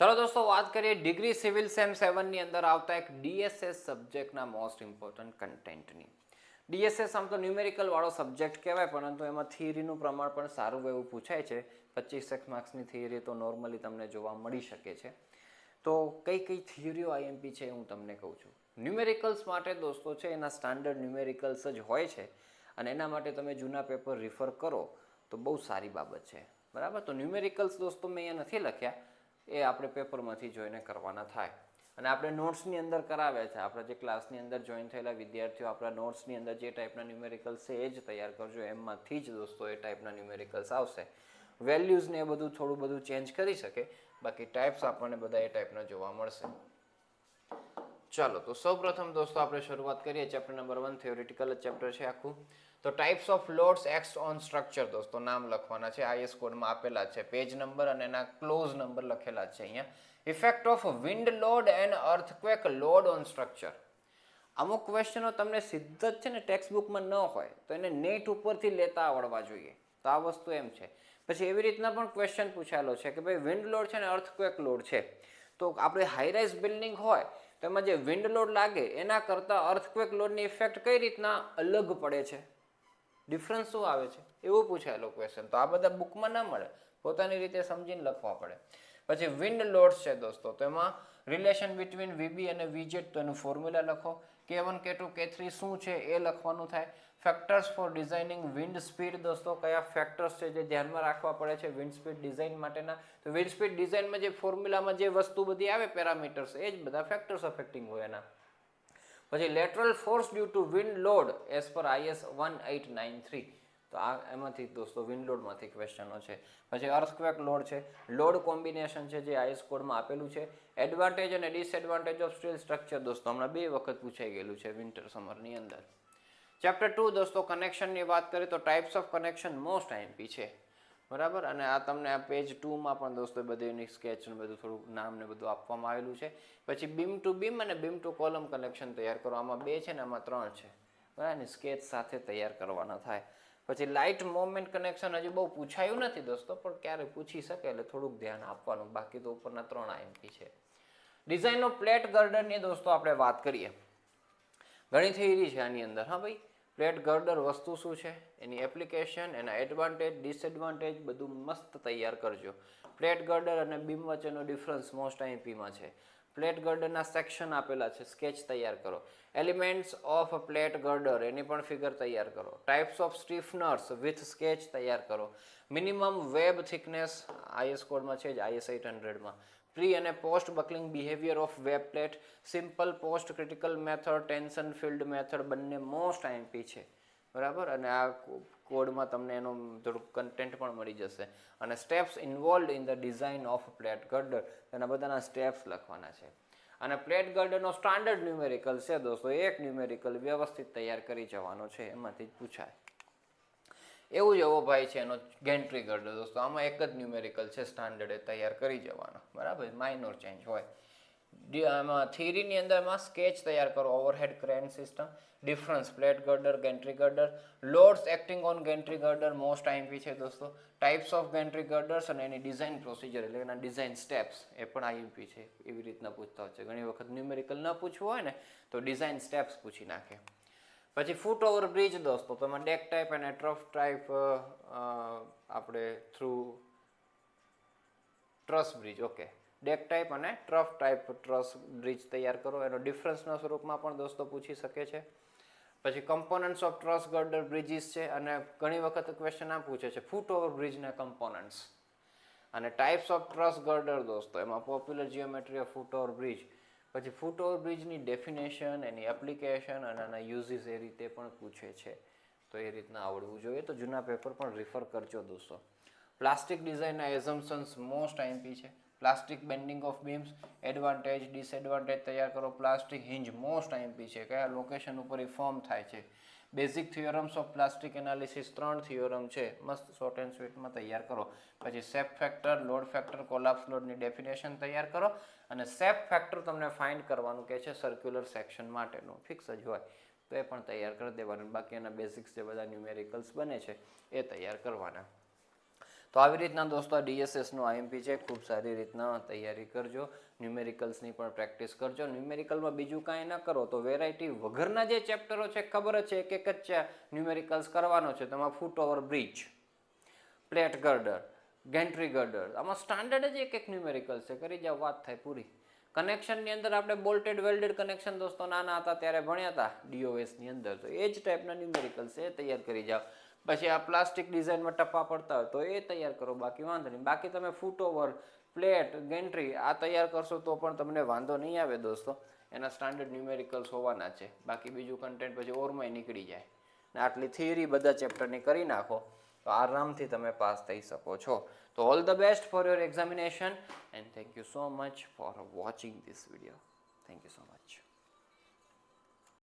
ચલો દોસ્તો વાત કરીએ ડિગ્રી સિવિલ સેમ 7 ની અંદર આવતા એક ડીએસએસ સબ્જેક્ટના મોસ્ટ ઇમ્પોર્ટન્ટ કન્ટેન્ટની. ડીએસએસ આમ તો ન્યુમેરિકલ વાળો સબ્જેક્ટ કહેવાય, પરંતુ એમાં થિયરીનું પ્રમાણ પણ સારું એવું પૂછાય છે. 25 માર્ક્સની થિયરી તો નોર્મલી તમને જોવા મળી શકે છે. તો કઈ કઈ થિયરીઓ આઈએમપી છે હું તમને કહું છું. ન્યુમેરિકલ્સ માટે દોસ્તો છે એના સ્ટાન્ડર્ડ ન્યુમેરિકલ્સ જ હોય છે, અને એના માટે તમે જૂના પેપર રિફર કરો તો બહુ સારી બાબત છે. બરાબર, તો ન્યુમેરિકલ્સ દોસ્તો મેં અહીંયા નથી લખ્યા, એ આપણે પેપરમાંથી જોઈને કરવાના થાય. અને આપણે નોટ્સની અંદર કરાવ્યા છે. આપણા જે ક્લાસની અંદર જોઈન થયેલા વિદ્યાર્થીઓ આપણા નોટ્સની અંદર જે ટાઈપના ન્યુમેરિકલ્સ છે એ જ તૈયાર કરજો. એમાંથી જ દોસ્તો એ ટાઈપના ન્યુમેરિકલ્સ આવશે. વેલ્યુઝને એ બધું થોડું બધું ચેન્જ કરી શકે, બાકી ટાઈપ્સ આપણને બધા એ ટાઈપના જોવા મળશે. ચાલો, તો સૌપ્રથમ દોસ્તો આપણે શરૂઆત કરીએ. ચેપ્ટર નંબર 1 થિયોરિટિકલ ચેપ્ટર છે આખું. તો types of loads act on structure દોસ્તો નામ લખવાના છે. આઈએસ કોડમાં આપેલા છે, પેજ નંબર અને એના ક્લોઝ નંબર લખેલા છે અહીંયા. Effect of wind load and earthquake load on structure. અમુક ક્વેશ્ચનો તમને સીધા જ છે ને ટેક્સ્ટ બુકમાં ન હોય તો એને નેટ ઉપરથી લેતા આવડવા જોઈએ. તો આ વસ્તુ એમ છે. પછી એવી રીતના પણ ક્વેશ્ચન પૂછાયેલો છે કે ભાઈ વિન્ડ લોડ છે ને અર્થક્વેક લોડ છે, તો આપણે હાઈરાઇઝ બિલ્ડિંગ હોય તો એમાં જે વિન્ડ લોડ લાગે એના કરતાં અર્થક્વેક લોડની ઇફેક્ટ કઈ રીતના અલગ પડે છે, ડિફરન્સ શું આવે છે, એવું પૂછાયેલો ક્વેશ્ચન. તો આ બધા બુકમાં ના મળે, પોતાની રીતે સમજીને લખવા પડે. પછી વિન્ડ લોડ્સ છે દોસ્તો, તો એમાં રિલેશન બિટવીન વીબી અને વીજેટ, તો એનું ફોર્મ્યુલા લખો. K1 K2 K3 શું છે એ લખવાનું થાય. Factors for designing wind speed દોસ્તો, કયા ફેક્ટર્સ છે જે ધ્યાનમાં રાખવા પડે છે વિન્ડ સ્પીડ ડિઝાઇન માટેના. તો વિન્ડ સ્પીડ ડિઝાઇનમાં જે ફોર્મ્યુલામાં જે વસ્તુ બધી આવે પેરામીટર્સ, એ જ બધા ફેક્ટર્સ અફેક્ટિંગ હોય એના. પછી lateral force due to wind load as per IS 1893, તો આ એમાંથી દોસ્તો વિન્ડ લોડમાંથી ક્વેશ્ચનો છે. પછી અર્થક્વેક લોડ છે, લોડ કોમ્બિનેશન છે જે આઈએસ કોડમાં આપેલું છે. એડવાન્ટેજ અને ડિસએડવાન્ટેજ ઓફ સ્ટીલ સ્ટ્રક્ચર દોસ્તો હમણાં 2 વખત પૂછાઈ ગયેલું છે વિન્ટર સમરની અંદર. ચેપ્ટર 2 દોસ્તો કનેક્શનની વાત કરીએ તો types of connection most IMP છે. બરાબર, અને આ તમને આ પેજ 2માં પણ દોસ્તો બધી સ્કેચ ને બધું થોડું નામ ને બધું આપવામાં આવેલું છે. પછી બીમ ટુ બીમ અને બીમ ટુ કોલમ કનેક્શન તૈયાર કરો. આમાં 2 છે ને આમાં 3 છે. બરાબર, સ્કેચ સાથે તૈયાર કરવાના થાય. પછી લાઇટ મોમેન્ટ કનેક્શન હજી બહુ પૂછાયું નથી દોસ્તો, પણ ક્યારે પૂછી શકે એટલે થોડુંક ધ્યાન આપવાનું. બાકી તો ઉપરના 3 આઈએમપી છે. ડિઝાઇન ઓફ પ્લેટ ગર્ડરની દોસ્તો આપણે વાત કરીએ. ઘણી થિયરી છે આની અંદર. હા ભાઈ, પ્લેટ ગર્ડર વસ્તુ શું છે, એની એપ્લિકેશન, એના એડવાન્ટેજ ડિસએડવાન્ટેજ બધું મસ્ત તૈયાર કરજો. પ્લેટ ગર્ડર અને બીમ વચ્ચેનો ડિફરન્સ મોસ્ટ આઈએમપીમાં છે. પ્લેટ ગર્ડરના સેક્શન આપેલા છે, સ્કેચ તૈયાર કરો. એલિમેન્ટ્સ ઓફ પ્લેટ ગર્ડર એની પણ ફિગર તૈયાર કરો. ટાઈપ્સ ઓફ સ્ટીફનર્સ વિથ સ્કેચ તૈયાર કરો. મિનિમમ વેબ થિકનેસ આઈએસ કોડમાં છે જ, IS 800માં. પ્રી અને post buckling behaviour of web plate. Simple post critical method, tension field method બંને મોસ્ટ આઈએમપી છે. બરાબર, અને આ કોડમાં તમને એનું થોડુંક કન્ટેન્ટ પણ મળી જશે. અને steps involve in the design of plate girder, એના બધાના સ્ટેપ્સ લખવાના છે. અને પ્લેટ ગર્ડરનો સ્ટાન્ડર્ડ ન્યુમેરિકલ છે દોસ્તો, એક ન્યુમેરિકલ વ્યવસ્થિત તૈયાર કરી જવાનો છે, એમાંથી જ પૂછાય. એવું જ એવો ભાઈ છે એનો ગેન્ટ્રી ગર્ડર દોસ્તો, આમાં એક જ ન્યુમેરિકલ છે સ્ટાન્ડર્ડ, એ તૈયાર કરી જવાનો. બરાબર, માઇનોર ચેન્જ હોય. આમાં થિયરીની અંદરમાં સ્કેચ તૈયાર કરો. Overhead crane system, difference plate girder gantry girder, loads acting on gantry girder most IMP છે દોસ્તો. ટાઈપ્સ ઓફ ગેન્ટ્રી ગર્ડર્સ અને એની ડિઝાઇન પ્રોસિજર એટલે એના ડિઝાઇન સ્ટેપ્સ એ પણ આઈએમપી છે. એવી રીતના પૂછતા હોય છે. ઘણી વખત ન્યુમેરિકલ ન પૂછવું હોય ને તો ડિઝાઇન સ્ટેપ્સ પૂછી નાખે. પછી ફૂટ ઓવર બ્રિજ દોસ્તો, તમે ડેક ટાઈપ અને ટ્રફ ટાઈપ આપણે through truss bridge, okay, deck type અને ટ્રફ ટાઈપ ટ્રસ બ્રિજ તૈયાર કરો. એનો ડિફરન્સના સ્વરૂપમાં પણ દોસ્તો પૂછી શકે છે. પછી components of truss girder bridges છે, અને ઘણી વખત ક્વેશ્ચન આ પૂછે છે ફૂટ ઓવર બ્રિજના કમ્પોનન્ટ્સ. અને ટાઈપ્સ ઓફ ટ્રસ ગર્ડર દોસ્તો, એમાં popular geometry of foot over bridge. પછી ફૂટ ઓવર બ્રિજની ડેફિનેશન, એની એપ્લિકેશન અને એના યુઝિસ એ રીતે પણ પૂછે છે. તો એ રીતના આવડવું જોઈએ. તો જૂના પેપર પણ રિફર કરજો દોસ્તો. પ્લાસ્ટિક ડિઝાઇનના એઝમ્પશન્સ મોસ્ટ આઈએમપી છે. Plastic bending of BIMS, advantage disadvantage તૈયાર કરો. પ્લાસ્ટિક હિંજ મોસ્ટ આઈએમપી છે, કયા લોકેશન ઉપર એ ફોર્મ થાય છે. Basic theorems of plastic analysis 3 theorem છે, મસ્ત શોર્ટ એન્ડ સ્વીટમાં તૈયાર કરો. પછી shape factor, load factor, collapse લોડની ડેફિનેશન તૈયાર કરો. અને સેપ ફેક્ટર તમને ફાઇન્ડ કરવાનું કહે છે સર્ક્યુલર સેક્શન માટેનું, ફિક્સ જ હોય તો એ પણ તૈયાર કરી દેવાનું. બાકી એના બેઝિક્સ જે બધા ન્યુમેરિકલ્સ બને છે એ તૈયાર કરવાના. તો આવી રીતના દોસ્તો ડીએસએસનું આઈએમપી છે, ખૂબ સારી રીતના તૈયારી કરજો. ન્યુમેરિકલ્સની પણ પ્રેક્ટિસ કરજો. ન્યુમેરિકલમાં બીજું કાંઈ ન કરો તો વેરાયટી વગરના જે ચેપ્ટરો છે ખબર જ છે એક જ ન્યુમેરિકલ્સ કરવાનો છે. તેમાં foot over bridge, plate girder, gantry girder, આમાં સ્ટાન્ડર્ડ જ એક ન્યુમેરિકલ છે. કરી જાવ, વાત થાય પૂરી. કનેક્શનની અંદર આપણે બોલ્ટેડ વેલ્ડેડ કનેક્શન દોસ્તો નાના હતા ત્યારે ભણ્યા હતા ડીઓએસની અંદર, તો એ જ ટાઈપના ન્યુમેરિકલ્સ એ તૈયાર કરી જાઓ. પછી આ પ્લાસ્ટિક ડિઝાઇનમાં ટપ્પા પડતા હોય તો એ તૈયાર કરો, બાકી વાંધો નહીં. બાકી તમે ફૂટ ઓવર, પ્લેટ, ગેન્ટ્રી આ તૈયાર કરશો તો પણ તમને વાંધો નહીં આવે દોસ્તો. એના સ્ટાન્ડર્ડ ન્યુમેરિકલ્સ હોવાના છે. બાકી બીજું કન્ટેન્ટ પછી ઓરમાંય નીકળી જાય. ને આટલી થિયરી બધા ચેપ્ટરની કરી નાખો તો આરામથી તમે પાસ થઈ શકો છો. તો all the best for your examination and thank you so much for watching this video. Thank you so much.